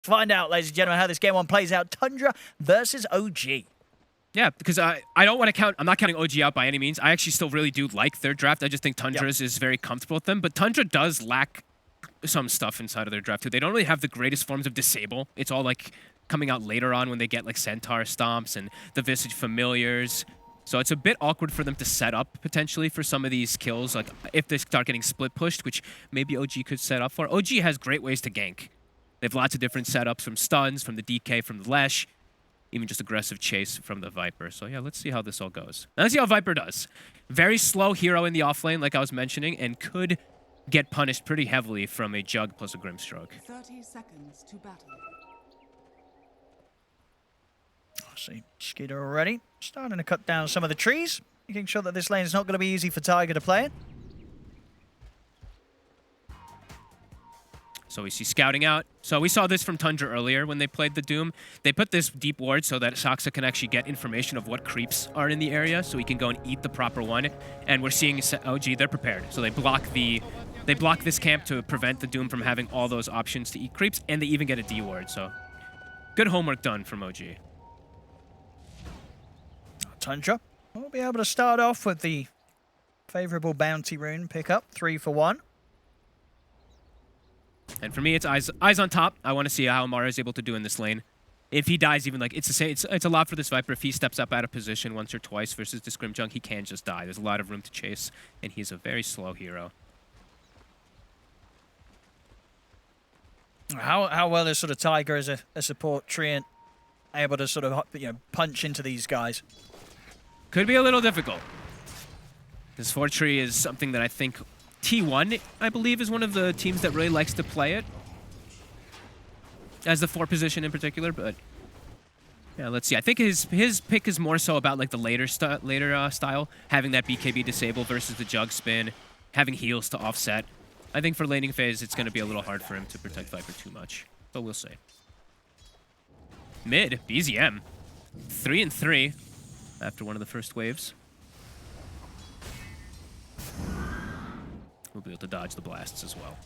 Find out, ladies and gentlemen, how this game one plays out. Tundra versus OG. Yeah, because I don't want to count. I'm not counting OG out by any means. I actually still really do like their draft. I just think Tundra's is very comfortable with them. But Tundra does lack some stuff inside of their draft too. They don't really have the greatest forms of disable. It's all like coming out later on when they get like Centaur Stomps and the Visage Familiars. So it's a bit awkward for them to set up potentially for some of these kills. Like if they start getting split pushed, which maybe OG could set up for. OG has great ways to gank. They have lots of different setups from stuns, from the DK, from the Lesh, even just aggressive chase from the Viper. So yeah, let's see how this all goes. Now, let's see how Viper does. Very slow hero in the offlane, like I was mentioning, and could get punished pretty heavily from a Jug plus a Grimstroke. 30 seconds to battle. I see Skeeter already starting to cut down some of the trees, making sure that this lane is not going to be easy for Tiger to play in. So we see scouting out. So we saw this from Tundra earlier when they played the Doom. They put this deep ward so that Saksa can actually get information of what creeps are in the area, so he can go and eat the proper one. And we're seeing OG, they're prepared. So they block this camp to prevent the Doom from having all those options to eat creeps, and they even get a D ward. So good homework done from OG. Tundra will be able to start off with the favorable bounty rune pickup, 3 for 1. And for me, it's eyes on top. I want to see how Amara is able to do in this lane. If he dies, even like it's a lot for this Viper. If he steps up out of position once or twice versus this Grimjunk, he can just die. There's a lot of room to chase, and he's a very slow hero. How well is sort of Tiger as a support treant able to sort of punch into these guys? Could be a little difficult. This Fortree is something that I think T1, I believe, is one of the teams that really likes to play it. As the 4 position in particular, but yeah, let's see. I think his pick is more so about like the later style, having that BKB disable versus the Jug spin, having heals to offset. I think for laning phase, it's going to be a little hard for him to protect Viper too much, but we'll see. Mid, BZM, 3 and 3 after one of the first waves. We'll be able to dodge the blasts as well.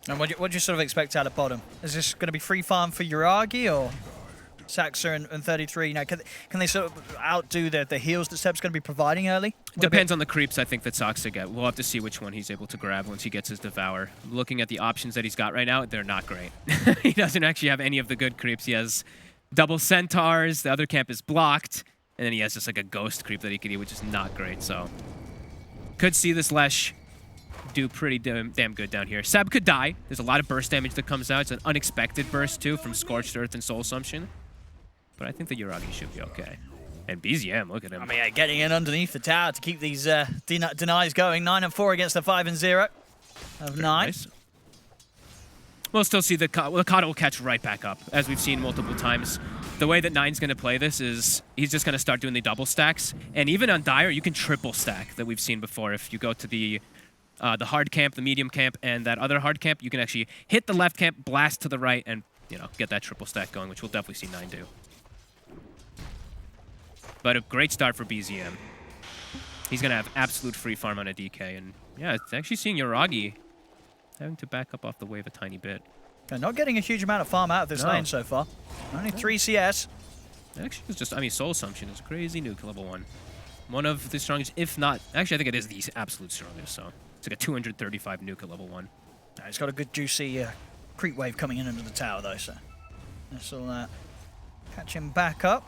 And what do you sort of expect out of bottom? Is this going to be free farm for Yuragi or Saxa and 33? You know, can they sort of outdo the heals that Seb's going to be providing early? Depends on the creeps, I think, that Saxa get. We'll have to see which one he's able to grab once he gets his Devour. Looking at the options that he's got right now, they're not great. He doesn't actually have any of the good creeps. He has double Centaurs, the other camp is blocked, and then he has just like a ghost creep that he could eat, which is not great, so could see this Lesh do pretty damn good down here. Seb could die. There's a lot of burst damage that comes out. It's an unexpected burst, too, from Scorched Earth and Soul Assumption. But I think the Yuragi should be okay. And BZM, look at him. I mean, getting in underneath the tower to keep these denies going. 9 and 4 against the 5 and 0 of 9. Nice. We'll still see the Kata will catch right back up, as we've seen multiple times. The way that Nine's going to play this is he's just going to start doing the double stacks. And even on Dire, you can triple stack that we've seen before. If you go to the hard camp, the medium camp, and that other hard camp, you can actually hit the left camp, blast to the right, and get that triple stack going, which we'll definitely see 9 do. But a great start for BZM. He's going to have absolute free farm on a DK, and yeah, it's actually seeing Yuragi having to back up off the wave a tiny bit. Not getting a huge amount of farm out of this lane so far. Only 3 CS. Actually, it's just, I mean, Soul Assumption is a crazy nuke level 1. One of the strongest, if not, actually I think it is the absolute strongest, so. It's like a 235 nuke at level 1. He's got a good juicy creep wave coming in under the tower though, so this will catch him back up.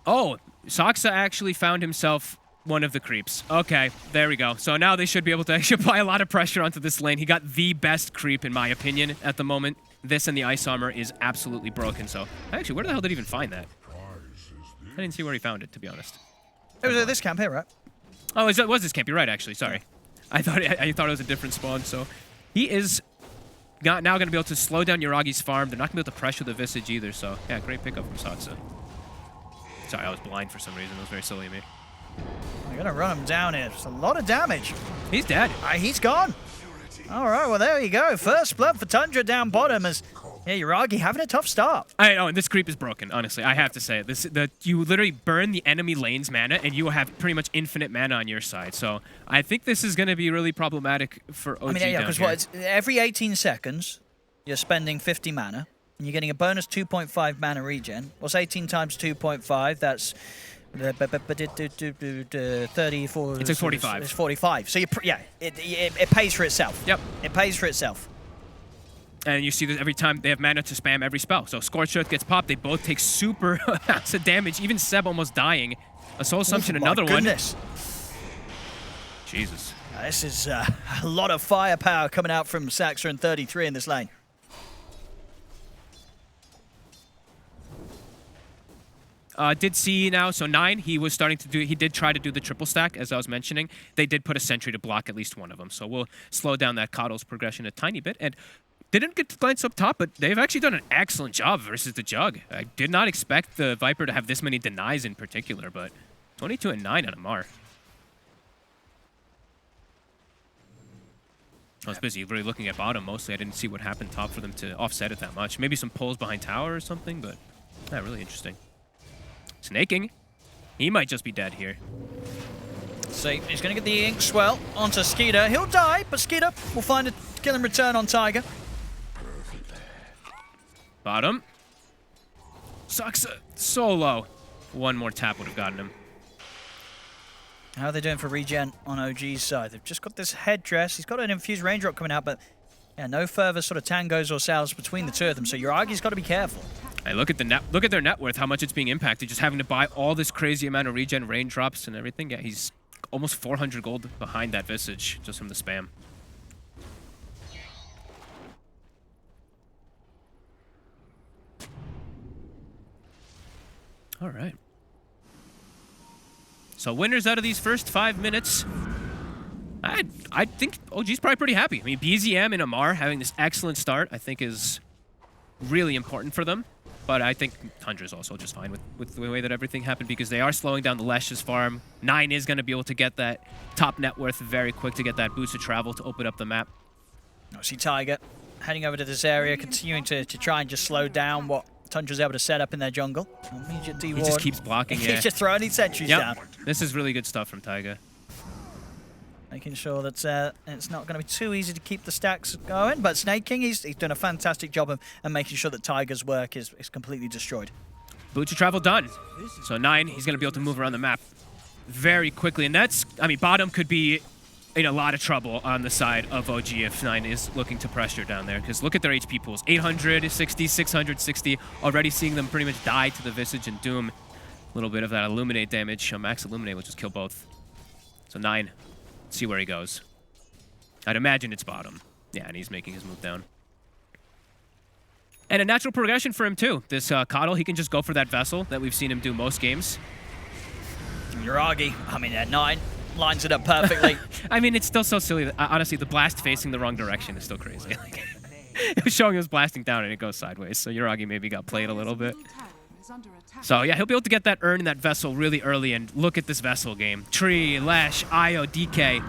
Oh, Saksa actually found himself one of the creeps. Okay, there we go. So now they should be able to actually apply a lot of pressure onto this lane. He got the best creep in my opinion at the moment. This and the Ice Armor is absolutely broken, so actually, where the hell did he even find that? I didn't see where he found it, to be honest. It was at this camp here, right? Oh, it was this camp. You're right, actually. Sorry. I thought it was a different spawn, so he is now going to be able to slow down Yuragi's farm. They're not going to be able to pressure the Visage either, so yeah, great pickup from Saksa. Sorry, I was blind for some reason. It was very silly of me. They're going to run him down here. It's a lot of damage. He's dead. He's gone. All right, well, there you go. First blood for Tundra down bottom as Yuragi having a tough start. I know, and this creep is broken, honestly. I have to say it. You literally burn the enemy lane's mana, and you will have pretty much infinite mana on your side. So I think this is going to be really problematic for OG. I mean, yeah, because every 18 seconds, you're spending 50 mana. And you're getting a bonus 2.5 mana regen. What's 18 times 2.5? That's 34. It's like 45. It's 45. So it pays for itself. Yep. It pays for itself. And you see that every time they have mana to spam every spell. So Scorched Earth gets popped, they both take super amounts of damage. Even Seb almost dying. A Soul Assumption, another one. Jesus. This is a lot of firepower coming out from Saxa and 33 in this lane. Did see now, so 9, he did try to do the triple stack, as I was mentioning. They did put a sentry to block at least one of them, so we'll slow down that Coddle's progression a tiny bit. And didn't get to glance up top, but they've actually done an excellent job versus the Jug. I did not expect the Viper to have this many denies in particular, but 22 and 9 on Amar. I was busy really looking at bottom mostly. I didn't see what happened top for them to offset it that much. Maybe some pulls behind tower or something, but really interesting. Snaking. He might just be dead here. So he's going to get the Ink Swell onto Skeeter. He'll die, but Skeeter will find a kill and return on Tiger. Bottom. Sucks so low. One more tap would have gotten him. How are they doing for regen on OG's side? They've just got this headdress. He's got an infused range drop coming out, but yeah, no further sort of tangos or salves between the two of them. So Yuragi's got to be careful. Hey, look at their net worth, how much it's being impacted. Just having to buy all this crazy amount of regen, raindrops, and everything. Yeah, he's almost 400 gold behind that Visage just from the spam. All right. So winners out of these first 5 minutes. I think OG's probably pretty happy. I mean, BZM and Amar having this excellent start, I think, is really important for them. But I think Tundra's also just fine with the way that everything happened because they are slowing down the Lesh's farm. 9 is going to be able to get that top net worth very quick to get that boost of travel to open up the map. I see Tiger heading over to this area, continuing to try and just slow down what Tundra's able to set up in their jungle. Immediate D-ward. He just keeps blocking, yeah. He's just throwing these sentries down. This is really good stuff from Tiger. Making sure that it's not going to be too easy to keep the stacks going. But Snake King, he's done a fantastic job of making sure that Tiger's work is completely destroyed. Boots of travel done. So 9, he's going to be able to move around the map very quickly. And that's, I mean, bottom could be in a lot of trouble on the side of OG if 9 is looking to pressure down there. Because look at their HP pools. 860, 660. Already seeing them pretty much die to the Visage and Doom. A little bit of that Illuminate damage. Max Illuminate will just kill both. So 9. See where he goes. I'd imagine it's bottom. Yeah, and he's making his move down. And a natural progression for him, too. This Coddle, he can just go for that Vessel that we've seen him do most games. Yuragi, I mean, at 9, lines it up perfectly. I mean, it's still so silly. Honestly, the blast facing the wrong direction is still crazy. It was showing he was blasting down and it goes sideways, so Yuragi maybe got played a little bit. So yeah, he'll be able to get that urn in that Vessel really early, and look at this Vessel game. Tree, Lesh, Io, DK.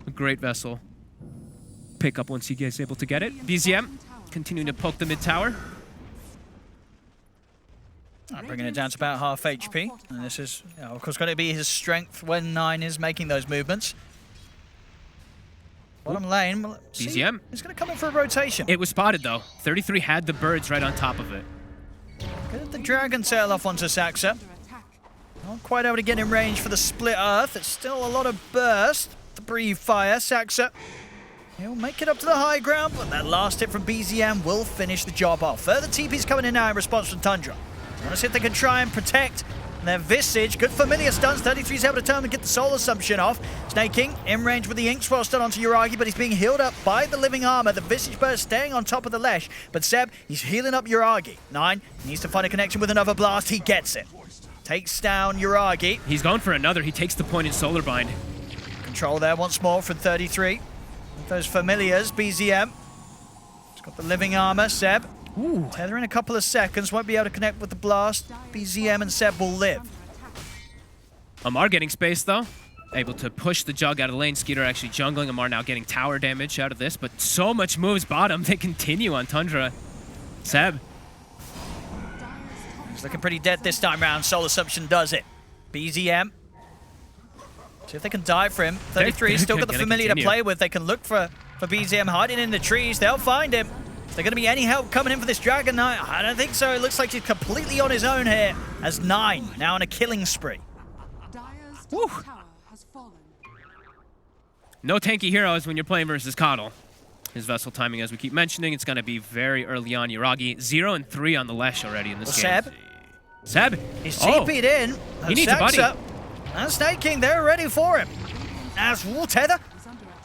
A great Vessel. Pick up once he gets able to get it. BZM continuing to poke the mid tower. Bringing it down to about half HP. And this is, of course, going to be his strength when 9 is making those movements. Bottom lane, BZM. He's going to come in for a rotation. It was spotted, though. 33 had the birds right on top of it. Get the Dragon Tail off onto Saxa. Not quite able to get in range for the split earth. It's still a lot of burst to breathe fire. Saxa, he'll make it up to the high ground, but that last hit from BZM will finish the job off. Further TP's coming in now in response from Tundra. I want to see if they can try and protect their Visage. Good familiar stuns. 33's able to turn and get the Soul Assumption off. Snake King in range with the Ink Swell stun onto Yuragi, but he's being healed up by the Living Armor. The Visage Burst staying on top of the Lesh, but Seb, he's healing up Yuragi. 9 needs to find a connection with another blast. He gets it. Takes down Yuragi. He's going for another. He takes the point in Solar Bind. Control there once more from 33. With those familiars, BZM. He's got the Living Armor. Seb. Ooh. Tether in a couple of seconds, won't be able to connect with the blast. BZM and Seb will live. Amar getting space, though. Able to push the Jug out of the lane. Skeeter actually jungling. Amar now getting tower damage out of this, but so much moves bottom. They continue on Tundra. Seb. He's looking pretty dead this time round. Soul Assumption does it. BZM. See if they can dive for him. 33 still got the familiar to play with. They can look for BZM hiding in the trees. They'll find him. Is there going to be any help coming in for this Dragon Knight? I don't think so. It looks like he's completely on his own here as 9 now on a killing spree. Dire's Woo. top tower has fallen. No tanky heroes when you're playing versus Coddle. His vessel timing, as we keep mentioning, it's going to be very early on. Yuragi 0 and 3 on the Lesh already in this game. Seb. He's TP'd in. He needs a buddy. And Snake King, they're ready for him. As Wall Tether,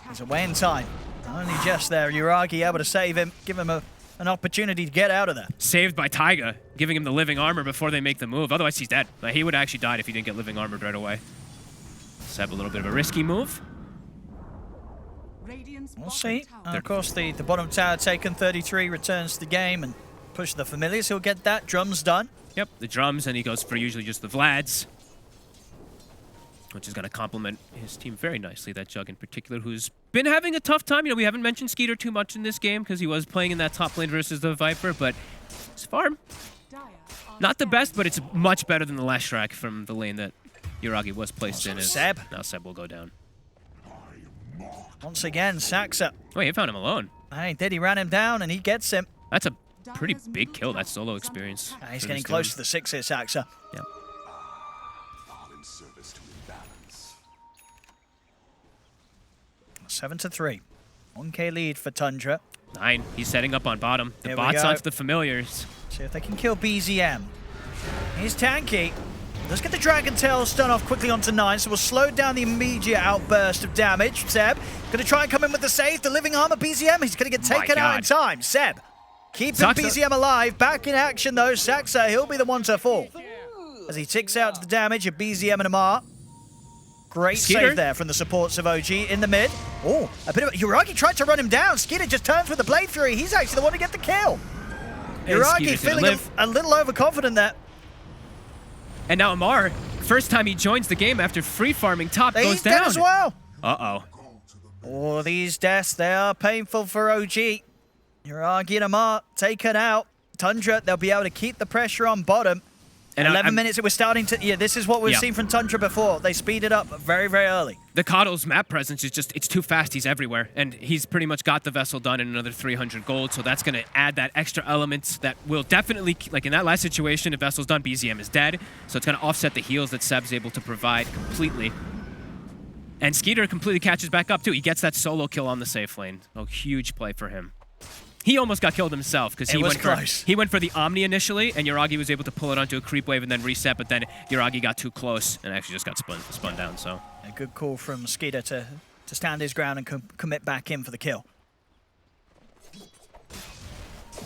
he's away in time. Only just there. Yuragi able to save him, give him an opportunity to get out of there. Saved by Taiga, giving him the living armor before they make the move. Otherwise, he's dead. He would have actually died if he didn't get living armored right away. Seb, a little bit of a risky move. We'll see. Of course, the bottom tower taken 33, returns to the game and push the familiars. He'll get that. Drums done. Yep, the drums, and he goes for usually just the Vlads, which is going to complement his team very nicely, that Jug in particular, who's been having a tough time. You know, we haven't mentioned Skeeter too much in this game because he was playing in that top lane versus the Viper, but his farm, not the best, but it's much better than the last strike from the lane that Yuragi was placed in. Seb. Now Seb will go down. Once again, Saxa. Oh, he found him alone. He did. He ran him down, and he gets him. That's a pretty big kill, that solo experience. He's getting close to the 6 here, Saxa. Yep. 7-3. 1k lead for Tundra. 9. He's setting up on bottom. The Here we bot's go. onto the familiars. See if they can kill BZM. He's tanky. Let's get the Dragon Tail stun off quickly onto 9, so we'll slow down the immediate outburst of damage. Seb, gonna try and come in with the save. The living armor BZM, he's gonna get taken out in time. Seb, keeping BZM alive. Back in action though. Saxa, he'll be the one to fall. As he ticks out the damage of BZM and Amar. Great Skeeter. save there from the supports of OG in the mid. Oh, a bit of Yuragi tried to run him down. Skeeter just turns with the Blade Fury. He's actually the one to get the kill. Yuragi feeling a little overconfident there. And now Amar, first time he joins the game after free farming top, goes He's down. dead as well. Uh-oh. Oh, these deaths, they are painful for OG. Yuragi and Amar taken out. Tundra, they'll be able to keep the pressure on bottom. And 11 minutes, it was starting to... Yeah, this is what we've seen from Tundra before. They speed it up very, very early. The Coddle's map presence is just, it's too fast. He's everywhere. And he's pretty much got the vessel done in another 300 gold. So that's going to add that extra element that will definitely, like in that last situation, if vessel's done, BZM is dead. So it's going to offset the heals that Seb's able to provide completely. And Skeeter completely catches back up too. He gets that solo kill on the safe lane. A huge play for him. He almost got killed himself because he went for the Omni initially, and Yuragi was able to pull it onto a creep wave and then reset, but then Yuragi got too close and actually just got spun down. So a good call from Skeeter to stand his ground and commit back in for the kill.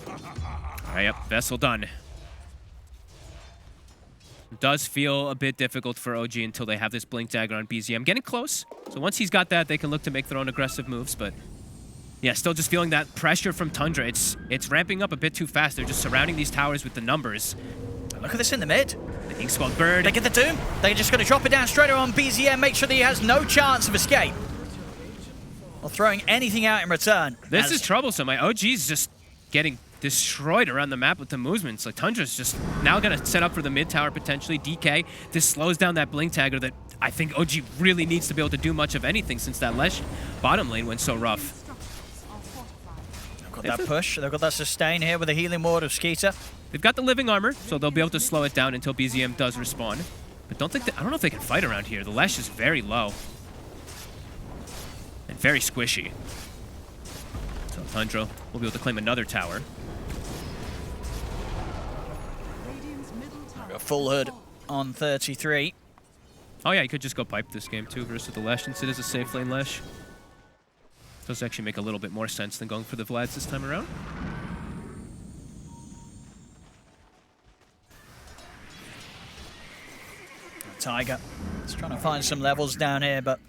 All right, yep, vessel done. It does feel a bit difficult for OG until they have this Blink Dagger on BZM. Getting close, so once he's got that, they can look to make their own aggressive moves, but yeah, still just feeling that pressure from Tundra. It's ramping up a bit too fast. They're just surrounding these towers with the numbers. Look at this in the mid. The Ink Squad Bird. They get the Doom. They're just going to drop it down straight on BZM, make sure that he has no chance of escape. Or throwing anything out in return. This is troublesome. My OG's just getting destroyed around the map with the movements. Like Tundra's just now going to set up for the mid tower potentially. DK. This slows down that Blink Tagger that I think OG really needs to be able to do much of anything since that Lesh bottom lane went so rough. Got that push. They've got that sustain here with the healing ward of Skeeter. They've got the living armor, so they'll be able to slow it down until BZM does respawn. But I don't know if they can fight around here. The Lesh is very low. And very squishy. So Tundra will be able to claim another tower. A full hood on 33. Oh yeah, you could just go pipe this game too versus the Lesh since it is a safe lane Lesh. Does actually make a little bit more sense than going for the Vlads this time around. Tiger. He's trying to find some levels down here, but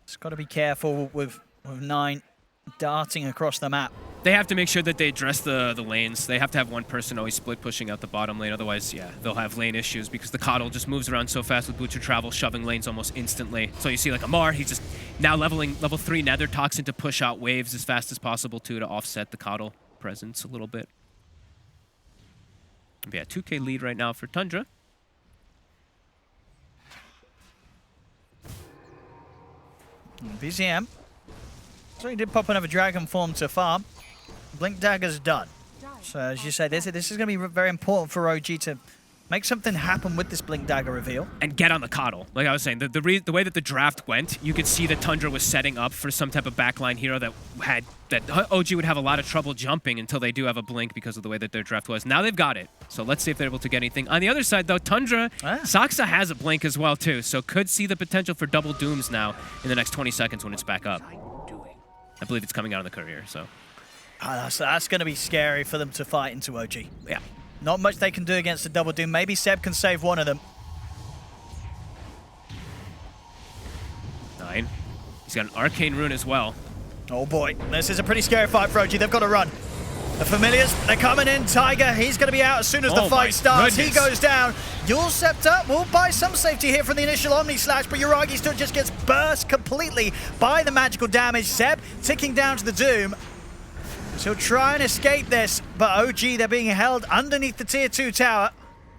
it's got to be careful with 9 darting across the map. They have to make sure that they address the lanes. They have to have one person always split pushing out the bottom lane. Otherwise, yeah, they'll have lane issues because the Coddle just moves around so fast with Butcher Travel, shoving lanes almost instantly. So you see like Amar, he's just now leveling level 3 Nether Toxin to push out waves as fast as possible too to offset the Coddle presence a little bit. But yeah, 2k lead right now for Tundra. BZM. So he did pop another dragon form to farm. Blink Dagger's done. So as you say, this is going to be very important for OG to make something happen with this Blink Dagger reveal. And get on the coddle. Like I was saying, the way that the draft went, you could see that Tundra was setting up for some type of backline hero that OG would have a lot of trouble jumping until they do have a blink because of the way that their draft was. Now they've got it. So let's see if they're able to get anything. On the other side, though, Tundra, Saksa has a blink as well, too. So could see the potential for double dooms now in the next 20 seconds when it's back up. I believe it's coming out on the courier, so. That's going to be scary for them to fight into OG. Yeah. Not much they can do against the double doom. Maybe Seb can save one of them. 9. He's got an arcane rune as well. Oh boy, this is a pretty scary fight for OG. They've got to run. The familiars, they're coming in. Tiger, he's going to be out as soon as the fight starts. He goes down. Yul Scepter will buy some safety here from the initial Omni Slash, but Yuragi still just gets burst completely by the magical damage. Seb ticking down to the doom. So he'll try and escape this, but OG, they're being held underneath the tier 2 tower.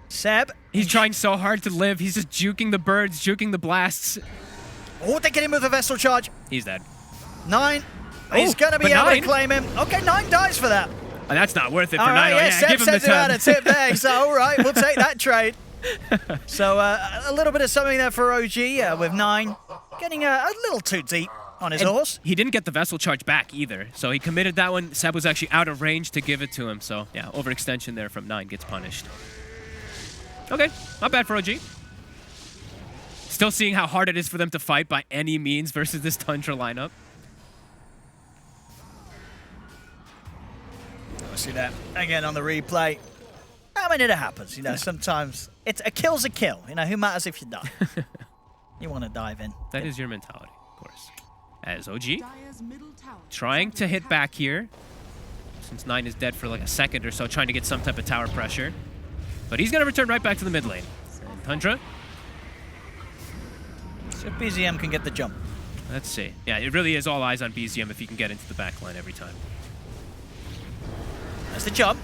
Seb. He's trying so hard to live. He's just juking the birds, juking the blasts. Oh, they get him with a Vessel Charge. He's dead. 9. He's going to be able to claim him. Okay, 9 dies for that. Oh, that's not worth it for all 9. Right, yeah, Seb give him the sends him out a 10. tip there. So, all right, we'll take that trade. So, a little bit of something there for OG with 9. Getting a little too deep on his horse. He didn't get the Vessel Charge back either, so he committed that one. Seb was actually out of range to give it to him, so yeah, overextension there from 9 gets punished. Okay, not bad for OG. Still seeing how hard it is for them to fight by any means versus this Tundra lineup. I see that again on the replay. I mean, it happens, you know, sometimes a kill's a kill. You know, who matters if you die? You want to dive in. That is your mentality, of course. As OG, Dire's middle tower trying to hit back here, since 9 is dead for like a second or so, trying to get some type of tower pressure. But he's going to return right back to the mid lane. And Tundra. So BZM can get the jump. Let's see. Yeah, it really is all eyes on BZM if he can get into the back line every time. That's the jump.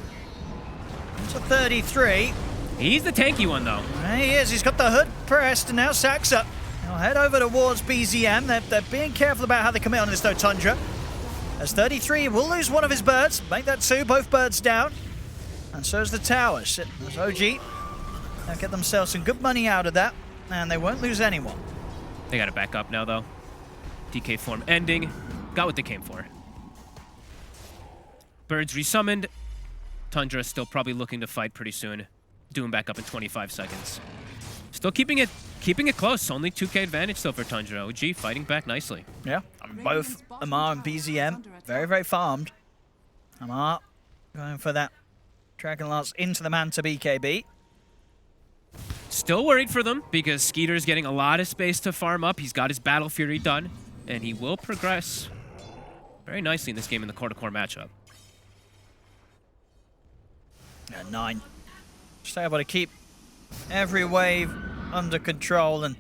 It's a 33. He's the tanky one, though. There he is. He's got the hood pressed, and now Saksa. They'll head over towards BZM. They're being careful about how they commit on this, though, Tundra. As 33 will lose one of his birds. Make that 2. Both birds down. And so is the tower. As OG. They'll get themselves some good money out of that. And they won't lose anyone. They got to back up now, though. DK form ending. Got what they came for. Birds resummoned. Tundra still probably looking to fight pretty soon. Doom back up in 25 seconds. Still keeping it close. Only 2k advantage still for Tundra. OG fighting back nicely. Yeah, both Amar and BZM very, very farmed. Amar going for that Dragon Lance into the Manta BKB. Still worried for them because Skeeter's getting a lot of space to farm up. He's got his Battle Fury done, and he will progress very nicely in this game in the core-to-core matchup. Yeah, 9. Just able to keep every wave under control and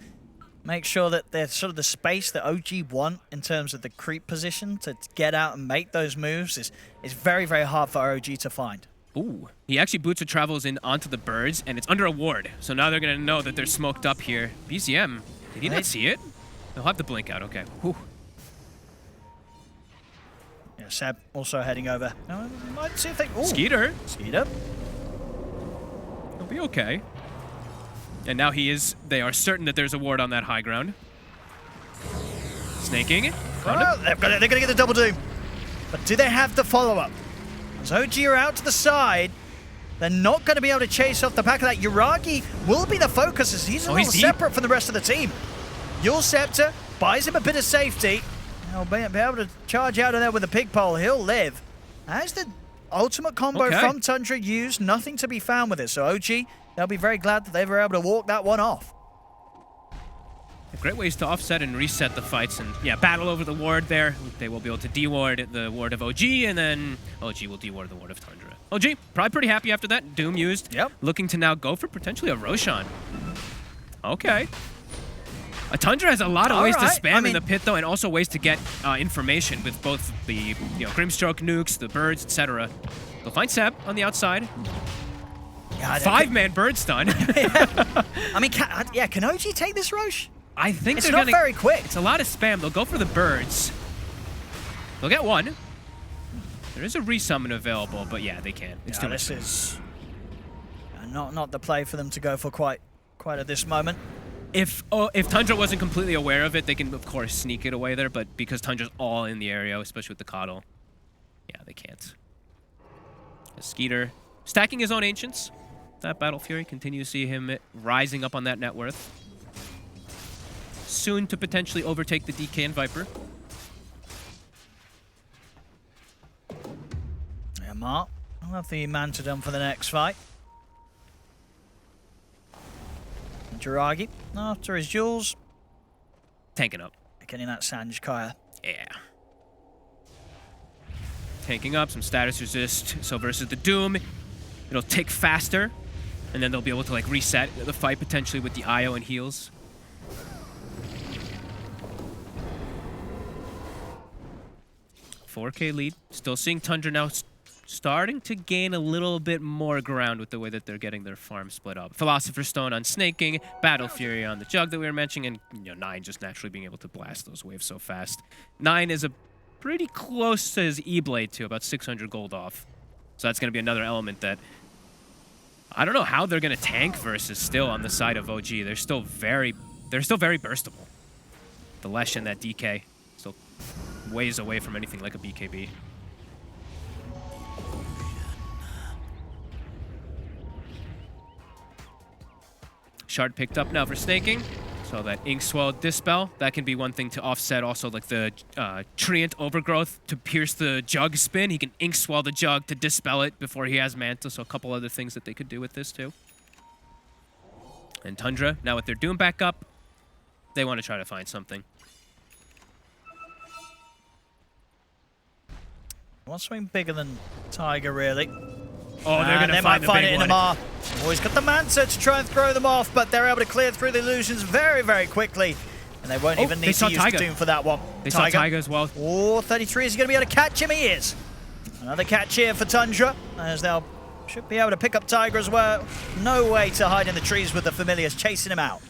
make sure that there's sort of the space that OG want in terms of the creep position to get out and make those moves is very, very hard for OG to find. Ooh. He actually boots or travels in onto the birds, and it's under a ward. So now they're going to know that they're smoked up here. BZM, did he not see it? They'll have to blink out, okay. Whew. Yeah, Seb also heading over. Might see if they... Ooh. Skeeter. Skeeter. He'll be okay. And now they are certain that there's a ward on that high ground. Snaking. Oh, they're going to get the double doom. But do they have the follow-up? As OG are out to the side, they're not going to be able to chase off the back of that. Yuragi will be the focus as he's a little separate from the rest of the team. Yul Scepter buys him a bit of safety. He'll be able to charge out of there with a pig pole. He'll live. As the ultimate combo from Tundra used, nothing to be found with it. So OG, they'll be very glad that they were able to walk that one off. Great ways to offset and reset the fights and, yeah, battle over the ward there. They will be able to de-ward the ward of OG, and then OG will de-ward the ward of Tundra. OG, probably pretty happy after that. Doom used. Yep. Looking to now go for potentially a Roshan. Okay. Tundra has a lot of ways to spam in the pit, though, and also ways to get information with both the Grimstroke nukes, the birds, etc. They'll find Seb on the outside. Yeah, 5-man bird stun. I mean, can OG take this Roche? I think it's not very quick. It's a lot of spam. They'll go for the birds. They'll get one. There is a resummon available, but yeah, they can't. It's too much. This is not the play for them to go for quite at this moment. If Tundra wasn't completely aware of it, they can, of course, sneak it away there, but because Tundra's all in the area, especially with the Coddle, yeah, they can't. Skeeter stacking his own Ancients. That Battle Fury, continue to see him rising up on that net worth. Soon to potentially overtake the DK and Viper. Yeah, Mark, I'll have the Mantodon for the next fight. Jiragi, after his jewels. Tanking up. Getting that Sanj Kaya. Yeah. Tanking up, some status resist. So versus the Doom, it'll tick faster. And then they'll be able to like reset the fight potentially with the IO and heals. $4K lead. Still seeing Tundra now starting to gain a little bit more ground with the way that they're getting their farm split up. Philosopher's Stone on snaking, Battle Fury on the Jug that we were mentioning, and 9 just naturally being able to blast those waves so fast. 9 is a pretty close to his E-Blade too, about 600 gold off. So that's going to be another element that I don't know how they're going to tank versus still on the side of OG. They're still very burstable. The Lesh and that DK still ways away from anything like a BKB. Shard picked up now for snaking. So that Ink Swell Dispel, that can be one thing to offset also like the Treant Overgrowth to pierce the Jug spin. He can Ink Swell the Jug to dispel it before he has Manta, so a couple other things that they could do with this too. And Tundra, now with their Doom back up, they want to try to find something. One swing bigger than Tiger, really. Oh, they're gonna might find it in one. Amar. Always got the Manta to try and throw them off, but they're able to clear through the illusions very, very quickly. And they won't even need to use Tiger. Doom for that one. They saw Tiger as well. Oh, 33, is he going to be able to catch him? He is. Another catch here for Tundra, as they'll should be able to pick up Tiger as well. No way to hide in the trees with the familiars chasing him out.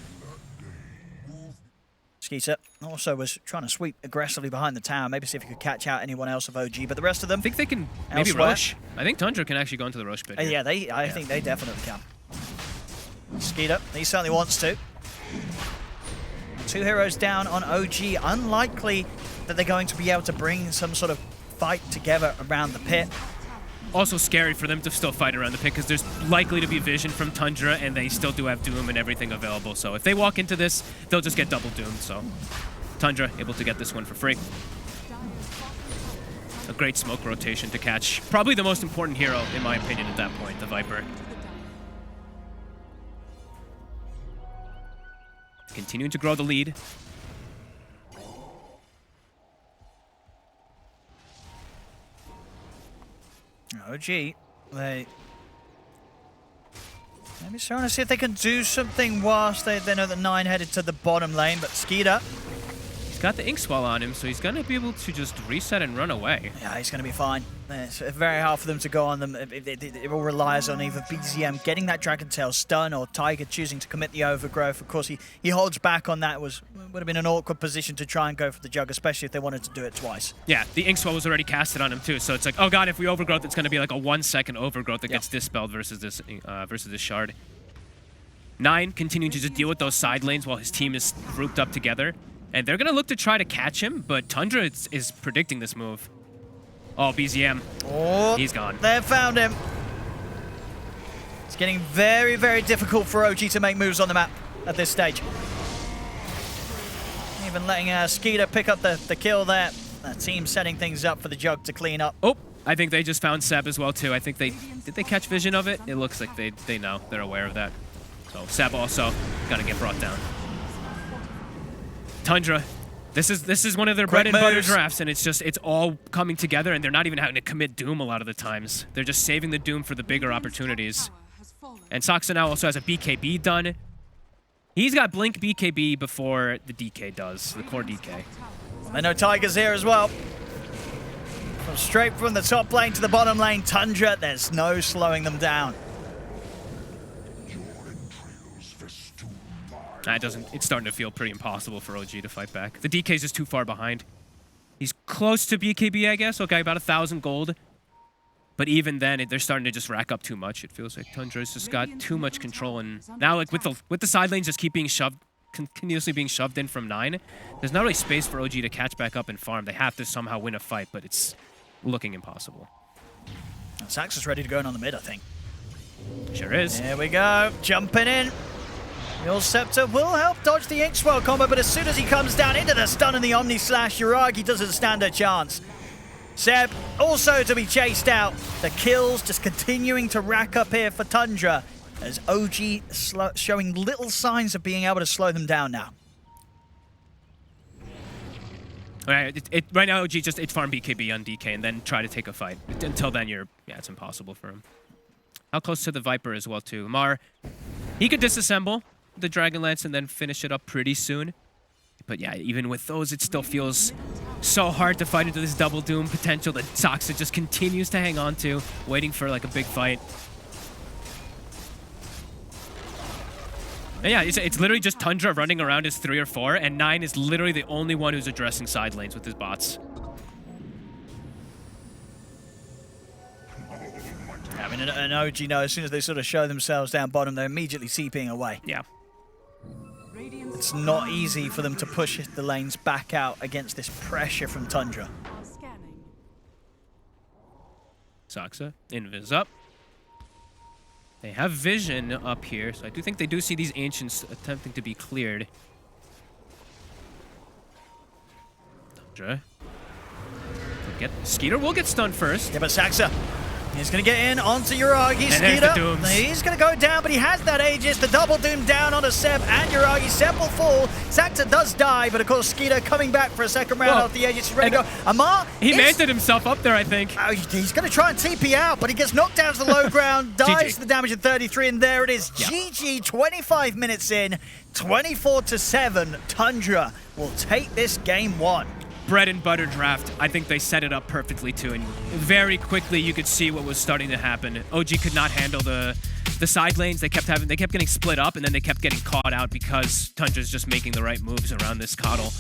Skeeter also was trying to sweep aggressively behind the tower, maybe see if he could catch out anyone else of OG, but the rest of them, I think they can maybe elsewhere. Roche. I think Tundra can actually go into the Roche pit here. Yeah, I think they definitely can. Skeeter, he certainly wants to. 2 heroes down on OG. Unlikely that they're going to be able to bring some sort of fight together around the pit. Also scary for them to still fight around the pit because there's likely to be vision from Tundra and they still do have Doom and everything available. So if they walk into this, they'll just get double doomed. So Tundra able to get this one for free. A great smoke rotation to catch. Probably the most important hero, in my opinion, at that point, the Viper. Continuing to grow the lead. OG, they maybe trying to see if they can do something whilst they know that 9 headed to the bottom lane, but Skeeter, He's got the Ink Swell on him, so he's going to be able to just reset and run away. yeah, he's going to be fine. It's very hard for them to go on them. It all relies on either BZM getting that Dragon Tail stun or Tiger choosing to commit the Overgrowth. Of course, he holds back on that. Would have been an awkward position to try and go for the Jug, especially if they wanted to do it twice. Yeah, the Ink Swell was already casted on him too, so it's like, oh god, if we Overgrowth, it's going to be like a 1-second Overgrowth that gets dispelled versus this Shard. 9 continuing to just deal with those side lanes while his team is grouped up together. And they're going to look to try to catch him, but Tundra is predicting this move. Oh, BZM. Oh, he's gone. They've found him. It's getting very, very difficult for OG to make moves on the map at this stage. Even letting Skeeter pick up the kill there. The team setting things up for the Jug to clean up. Oh, I think they just found Seb as well too. I think did they catch vision of it? It looks like they know. They're aware of that. So Seb also gonna get brought down. Tundra, this is one of their bread and butter drafts, and it's all coming together, and they're not even having to commit Doom a lot of the times. They're just saving the Doom for the bigger opportunities. And Soxa now also has a BKB done. He's got Blink BKB before the DK does, the core DK. I know Tiger's here as well. Straight from the top lane to the bottom lane, Tundra, there's no slowing them down. It's starting to feel pretty impossible for OG to fight back. The DK's just too far behind. He's close to BKB, I guess. Okay, about 1,000 gold. But even then, they're starting to just rack up too much. It feels like Tundra's just got too much control, and now like with the side lanes just keep being shoved, continuously being shoved in from 9, there's not really space for OG to catch back up and farm. They have to somehow win a fight, but it's looking impossible. Sax is ready to go in on the mid, I think. Sure is. Here we go, jumping in. Your Scepter will help dodge the Inkswell combo, but as soon as he comes down into the stun and the Omni Slash, Yuragi doesn't stand a chance. Seb also to be chased out. The kills just continuing to rack up here for Tundra, as OG showing little signs of being able to slow them down now. Right now, OG just farm BKB on DK and then try to take a fight. Until then, it's impossible for him. How close to the Viper as well, too. Mar, he could disassemble the Dragon Lance and then finish it up pretty soon. But yeah, even with those, it still feels so hard to fight into this double doom potential that Soxa just continues to hang on to, waiting for like a big fight. And yeah, it's literally just Tundra running around as 3 or 4, and 9 is literally the only one who's addressing side lanes with his bots. I mean, an OG know as soon as they sort of show themselves down bottom, they're immediately seeping away. Yeah. It's not easy for them to push the lanes back out against this pressure from Tundra. Soxa, invis up. They have vision up here, so I do think they do see these Ancients attempting to be cleared. Tundra. Skeeter will get stunned first. Yeah, but Saxa, he's going to get in onto Yuragi. Skeeter, he's going to go down, but he has that Aegis. The double doom down onto Seb and Yuragi. Seb will fall. Saxa does die, but of course Skeeter coming back for a second round off the Aegis. He's ready to go. Amar, he manted himself up there, I think. Oh, he's going to try and TP out, but he gets knocked down to the low ground, dies to the damage at 33, and there it is. Yep. GG, 25 minutes in, 24-7. Tundra will take this game 1. Bread and butter draft. I think they set it up perfectly too, and very quickly you could see what was starting to happen. OG could not handle the side lanes. They kept getting split up, and then they kept getting caught out because Tundra's just making the right moves around this Coddle.